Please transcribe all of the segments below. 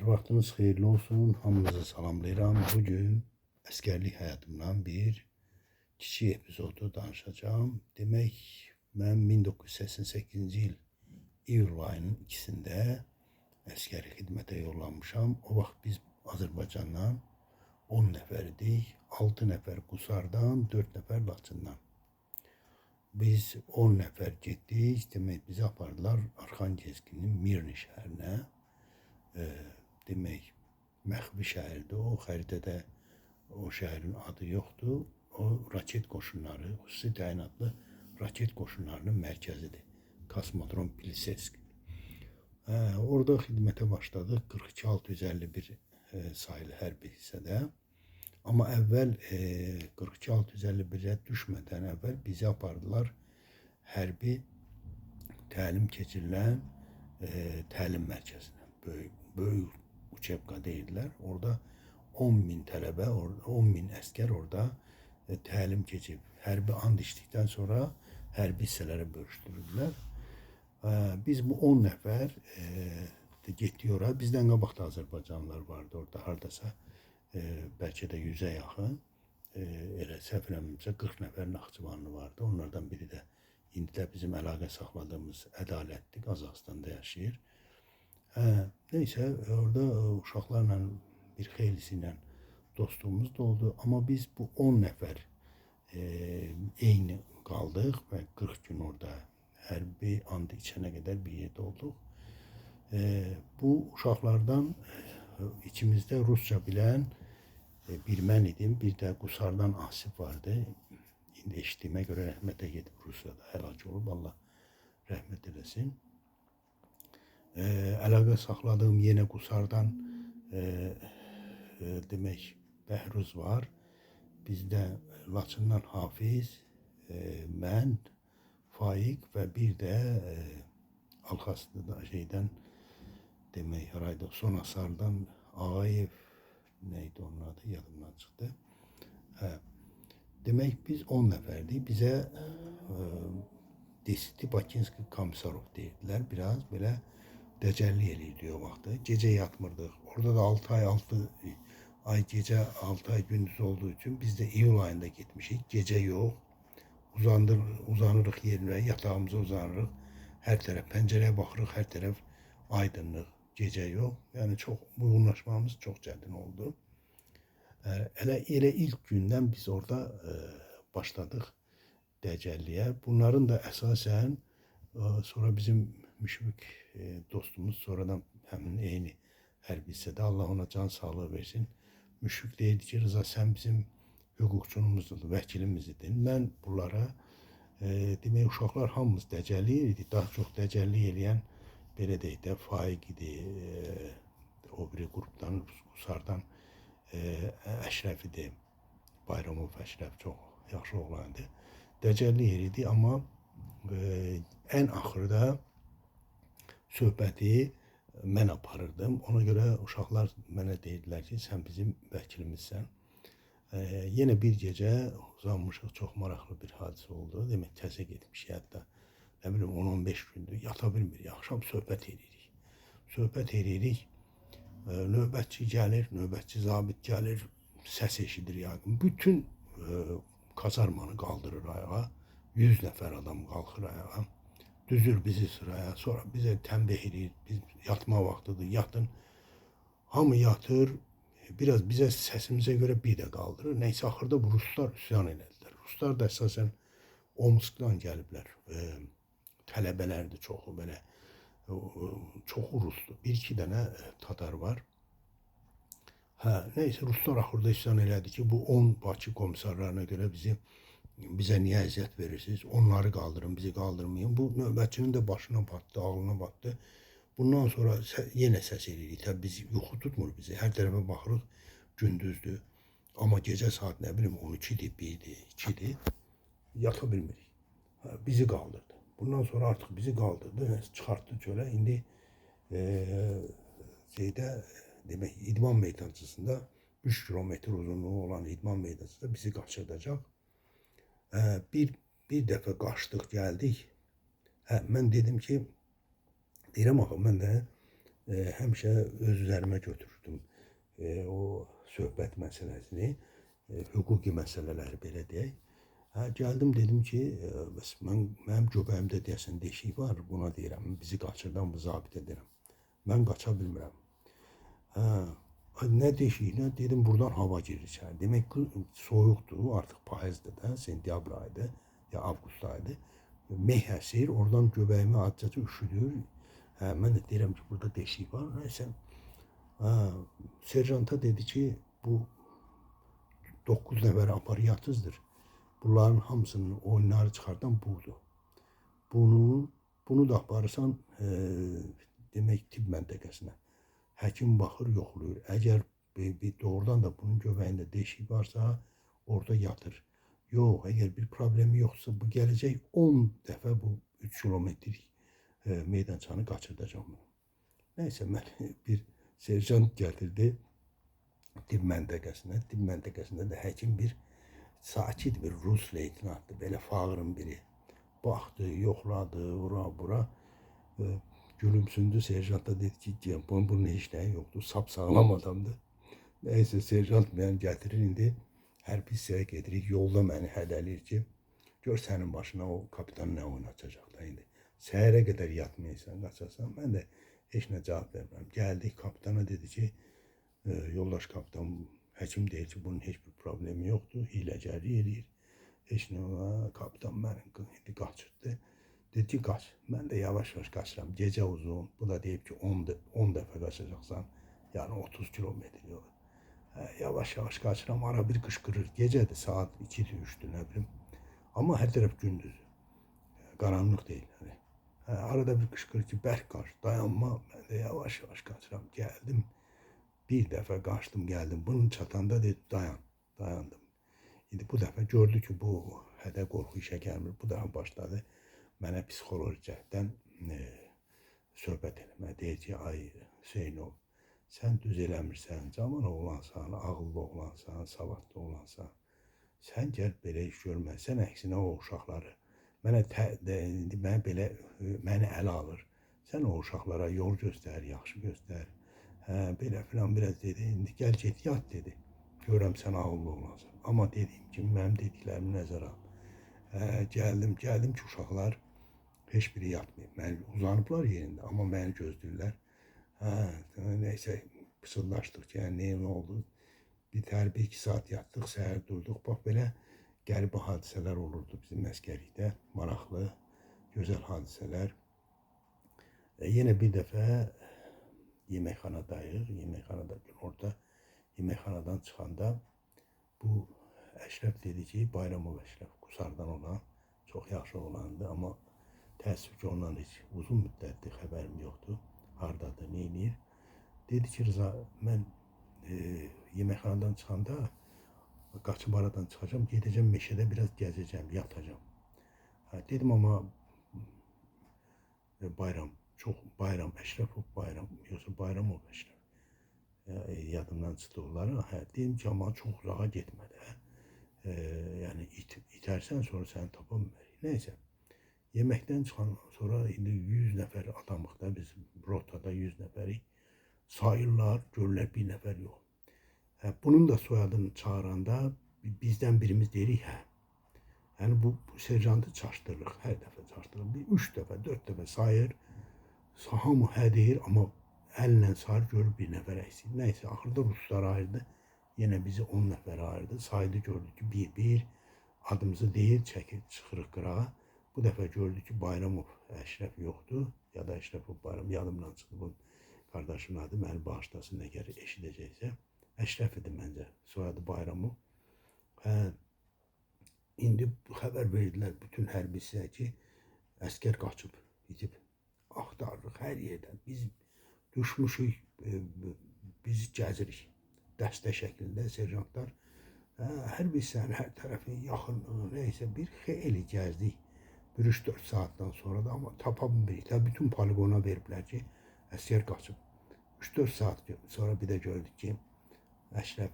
Hər vaxtınız xeyirli olsun. Hamınızı salamlayıram. Bugün əsgərlik həyatımdan bir kiçik epizodu danışacağım. Demək, mən 1988-ci il iyul ayının 2-sində əsgəri xidmətə yollanmışam. O vaxt biz Azərbaycandan 10 nəfər idik. 6 nəfər Qusardan, 4 nəfər Laçından. Biz 10 nəfər getdik. Demək, bizi apardılar Arxangelskin Mirni şəhərinə. Demək, məxfi şəhərdir o. Xəritədə o şəhərin adı yoxdur. O raket qoşunları, xüsusi təyinatlı raket qoşunlarının mərkəzidir. Kosmodrom Pilsevsk. Orada xidmətə başladıq 42651 sayılı hərbi hissədə. Amma əvvəl 42651-ə düşmədən əvvəl bizi apardılar hərbi təlim keçirilən təlim mərkəzinə. Böyük Uçevka deyirlər. Orada 10.000 tələbə, 10.000 əskər orada təlim keçib. Hərbi and içdikdən sonra hərbi hissələrə bölüşdürüldülər. Biz bu 10 nəfər getdik oraya. Bizdən qabaq da Azərbaycanlılar vardı orada. Hardasa bəlkə də 100-ə yaxın. Elə səhv eləmirəmsə 40 nəfər Naxçıvanlı vardı. Onlardan biri də indi də bizim əlaqə saxladığımız Ədalətdir. Qazaxıstanda yaşayır. Neyse, orada uşaqlarla bir xeylisi ilə dostluğumuz da oldu. Amma biz bu 10 nəfər eyni qaldıq və 40 gün orada hərbi and içənə qədər bir yerdə olduq. Bu uşaqlardan içimizdə Rusça bilən bir mən idim, bir də Qusardan Asif vardı. İndi eşitdiyimə görə rəhmətə gedib Rusiyada həlak olub, Allah rəhmət eləsin. Əlaqə saxladığım yenə Qusardan demək Bəhruz var. Bizdə Laçından Hafiz, mən, Faiq və bir də Alxaslıda şeydən demək harayda Sonasardan Ağayev neydi onun adı yadımdan çıxdı. Demək biz 10 nəfərdik. Bizə Desiti Bakinski Komisarov deyildilər. Biraz belə dəcəllik eləyirdi o vaxtı. Gecə yatmırdıq. Orada da 6 ay gecə, 6 ay gündüz olduğu üçün biz də iyul ayında getmişik. Gecə yox. Uzanırıq yerine, yatağımıza uzanırıq. Hər tərəf pəncərəyə baxırıq, hər tərəf aydınlıq. Gecə yox. Yəni çox uyğunlaşmamız çox çətin oldu. Elə ilk gündən biz orada başladıq dəcəlliyə. Bunların da əsasən sonra bizim müşfik dostumuz sonradan həmin eyni hərbi hissədə, Allah ona can sağlığı versin. Müşfik deyirdi ki, Rıza sən bizim hüquqçumuzdur, vəkilimizdin. Mən bunlara demək uşaqlar hamımız dəcəllik idi. Daha çox dəcəllik eləyən belə deyək də Faiq idi. O biri qrupdan, Qusardan Əşrəf idi. Bayramov Əşrəf çox yaxşı oğlan idi. Dəcəllik eləyirdi, amma ən axırda söhbəti mən aparırdım. Ona görə uşaqlar mənə deyirdilər ki, sən bizim vəkilimizsən. Yenə bir gecə uzanmışıq, çox maraqlı bir hadisə oldu. Demək, təzə getmişik hətta. Nə bilim, 10-15 gündür, yata bilmirik. Axşam söhbət edirik. Söhbət edirik. Növbətçi gəlir, növbətçi zabit gəlir, səs eşidir yaqın. Bütün kazarmanı qaldırır ayağa. 100 nəfər adam qalxır ayağa. Düzür bizi sıraya, sonra bize tembih edir, biz yatma vaktidir, yatın. Hamı yatır, biraz bize sesimize göre bir de kaldırır. Neyse axırda bu Ruslar üsyan elədilər. Ruslar da əsasən Omskdan gəliblər. Tələbələrdir çoxu belə, çoxu Rusdur. Bir-iki dənə Tatar var. Neyse Ruslar axırda üsyan elədi ki, bu 10 Bakı komissarlarına görə bize niye əziyyət verirsiniz? Onları kaldırın, bizi kaldırmayın. Bu növbətçinin de başına battı, ağlına battı. Bundan sonra yenə səs edirik. Təbii biz yuxu tutmur bizi. Hər tərəfə baxırıq, gündüzdür. Amma gecə saat nə bilim 12-dir, 1-dir, 2-dir. Yata bilmirik. Bizi kaldırdı. Bundan sonra artık bizi kaldırdı. Çıxartdı çölə. İndi demək idman meydancısında 3 kilometr uzunluğu olan idman meydancısında bizi qaçırdacaq. Bir dəfə qaçdıq, gəldik. Mən dedim ki, deyirəm axı, mən də həmişə öz üzərimə götürürdüm o söhbət məsələsini, hüquqi məsələləri belə deyək. Gəldim dedim ki, bəs mənim göbəyimdə deyəsən deşik var, buna deyirəm, bizi qaçırdan bu zabit edirəm. Mən qaça bilmirəm. Nə deşik, nə dedim, buradan hava girir içəri. Demək ki, soyuqdur, artıq payızdır da, sentyabr ayıdır, ya avqust ayıdır. Meh əsir, oradan göbəyimi adicə üşüdür. Mən də deyirəm ki, burada deşik var. Nəysə, serjanta dedi ki, bu 9 nəfər aparyatsızdır. Bunların hamısının oyunları çıxardan budur. Bunu da aparırsan demək tibb məntəqəsinə. Həkim baxır, yoxlayır. Əgər doğrudan da bunun göbəyində deşik varsa, orada yatır. Yox, əgər bir problemi yoxsa, bu gələcək 10 dəfə bu 3 kilometrlik meydançanı qaçırdacaq bunu. Nəysə, mən bir serjant gətirdi tibb məntəqəsinə. Tibb məntəqəsində də həkim bir sakit bir Rus leytenantdır, belə fağırın biri. Baxdı, yoxladı, ora bura. Gülümsündü, serjanta dedi ki, bunun heç nəyi yoxdur, sapsağlam adamdır. Nəysə, serjant məni gətirir, indi hərbi hissəyə gedirik, yolda məni hədələyir ki, gör sənin başına o kapitan nə oynatacaq da indi. Səhərə qədər yatmayırsan, qaçasan, mən də heç nə cavab vermirəm. Gəldik, kapitana dedi ki, yoldaş kapitan, həkim deyir ki, bunun heç bir problemi yoxdur, hiləgəri eləyir. Heç nə ola, kapitan məni indi qaçırdı. Dedi ki, qaç. Mən də yavaş-yavaş qaçıram. Gecə uzun. Bu da deyib ki, 10 dəfə qaçacaqsan. Yəni 30 kilometr yol. Yavaş-yavaş qaçıram. Ara bir qışqırır. Gecədir, saat 2-dir, 3-dür, nə bilim. Amma hər tərəf gündüz. Qaranlıq deyil. Arada bir qışqırır ki, bərk qaç, dayanma. Mən də yavaş-yavaş qaçıram. Gəldim. Bir dəfə qaçdım, gəldim. Bunun çatanda dedi, dayan. Dayandım. İndi bu dəfə gördü ki, bu hədə qorxu işə gəlmir. Bu dəfə başladı mənə psixoloji cəhətdən söhbət eləmə. Deyir ki, ay Hüseynov, sən düz eləmirsən, cavan oğlansan, ağıllı oğlansan, savadlı oğlansan. Sən gəl belə iş görməsən, əksinə o uşaqları məni ələ alır. Sən o uşaqlara yol göstər, yaxşı göstər. Belə filan biraz dedi, indi gəl get yat dedi. Görəm sən ağıllı oğlansan. Amma dediyim kimi mənim dediklərimi nəzərə al. Gəldim ki, uşaqlar heç biri yatmayıb. Uzanıblar yerində, amma məni gözləyirlər. Neysə, pısıldaşdıq ki, nə oldu? Bir 2 saat yatdıq, səhər durduq. Bax, belə qəribə hadisələr olurdu bizim əskərlikdə. Maraqlı, gözəl hadisələr. Yenə bir dəfə yeməkxanadayıq. Orada yeməkxanadan çıxanda bu Əşrəf dedi ki, Bayramov Əşrəf, Qusardan olan, çox yaxşı oğlandı, amma təəssüf ki, ondan heç uzun müddətdir xəbərim yoxdur, hardadır, nə eləyir. Dedi ki, Rıza, mən yeməkxanadan çıxanda, qaçıb aradan çıxacam, gedəcəm meşədə biraz gəzəcəm, yatacam. Dedim, amma Bayram, Əşrəfov Bayram, yoxsa Bayramov Əşrəf. Yadımdan çıxdı onları. Dedim ki, amma çox uzağa getmədi. Yəni itərsən, sonra səni tapa bilmərik. Nəysə, yeməkdən çıxandan sonra indi 100 nəfər adamıq da, biz rotada 100 nəfərik. Sayırlar, görürlər bir nəfər yox. Bunun da soyadını çağıranda bizdən birimiz deyirik, Yəni bu serjantı çaşdırırıq, hər dəfə çaşdırırıq. 3 dəfə, 4 dəfə sayır, hamı deyir, amma əllə sayır, görür bir nəfər əksik. Nəysə, axırda ruslar ayırdı. Yenə bizi 10 nəfər ayırdı. Saydı, gördü ki, bir adımızı deyir, çəkir, çıxırıq qırağa. Bu dəfə gördü ki, Bayramov Əşrəf yoxdur, ya da Əşrəfov Bayram, yadımdan çıxdı bu qardaşın adı, məni bağışlasın, əgər eşidəcəksə. Əşrəf idi məncə, soyadı Bayramov. İndi xəbər verdilər bütün hərbi hissəyə ki, əskər qaçıb, itib. Axtarırıq hər yerdən. Biz düşmüşük, biz gəzirik. Dəstə şəklində serjantlar hərbi hissənin hər tərəfini, yaxınlığı, neysə bir xeyli gəzdik. 3-4 saatdan sonra da, amma tapa bilmirik. Bütün poligona veriblər ki, əskər qaçıb. 3-4 saat sonra bir də gördük ki, Əşrəf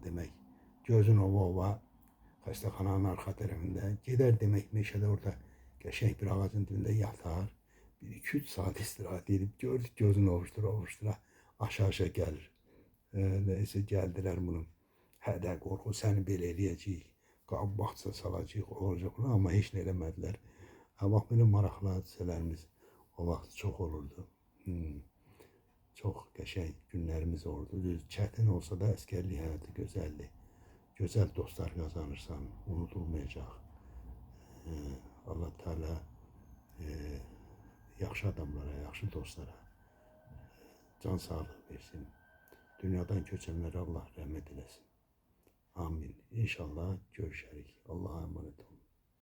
demək, gözün ova xəstəxananın arxa tərəfində gedər demək, meşədə orada qəşəng bir ağacın dibində yatar. Bir iki üç saat istirahat edip gördük gözünü ovuştura ovuştura aşağı aşağı gelir. Neyse geldiler bunun. Hədə qorxu səni belə eləyəcəyik. Qab bağça salacağıq, olacaq bunu amma heç nə eləmədilər. Ha bax belə maraqlı hadisələrimiz o vaxt çox olurdu. Çox qəşəng günlərimiz oldu. Düz çətin olsa da əsgərlik həyatı gözəldir. Gözəl dostlar qazanırsan, unudulmayacaq. Allah Teala yaxşı adamlara, yaxşı dostlara can sağlığı versin. Dünyadan köçənlərə Allah rəhmət eləsin. Amin. İnşallah görüşərik. Allah'a emanet olun.